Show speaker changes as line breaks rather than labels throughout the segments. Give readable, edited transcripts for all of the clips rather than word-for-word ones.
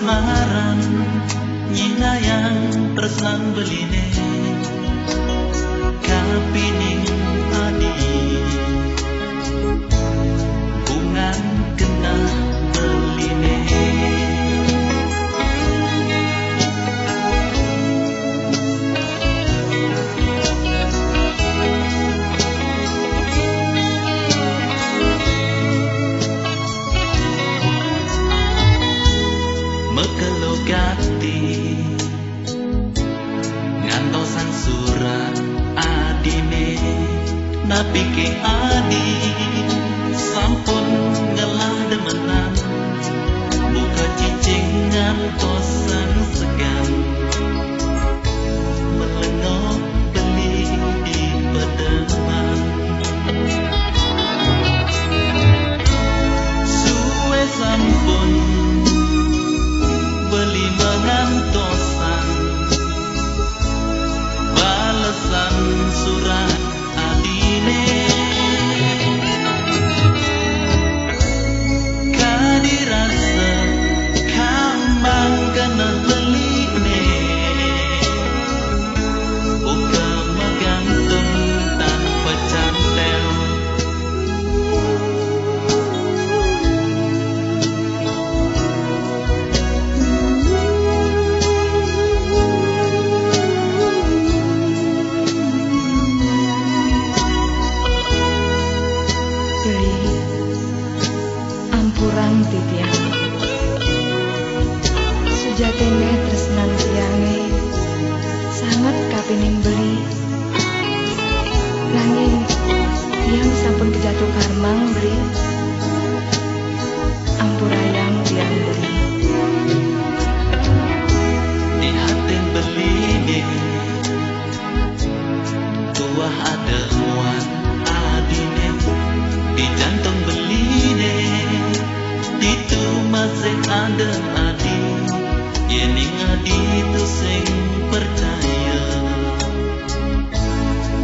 ngaran nyinayang tresnan beline kapining adi bungan kena beline mekelogati ngantosan surat adine napi ke adi sampun ngelah demenan buka cicing ngantosan segan melengok beli di pedeman suwe sampun beli mengantosan balesan surat adine kadirasa kambang kena beline buka megantung tanpa cantel
ampurang titiang sejatine tresnan tiange sangat kapining beli nanging tiang sampun kejatuh karmang beli ampurayang tiang beli
di hati beline tuah ada muat adine di jantung beline itu masih ada adi yening adi itu sing percaya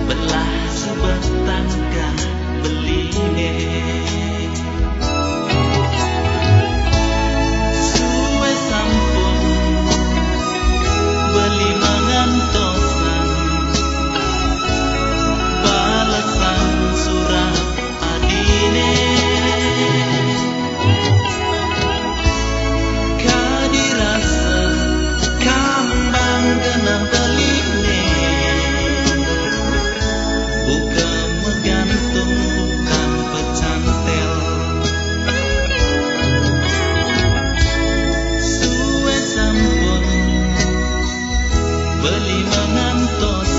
belah subah tangga beline suwe sampun beli mengantosan balasan surat adine kadirasa kambang kena beline buka megantung tanpa cantel suwe sampun beli mengantos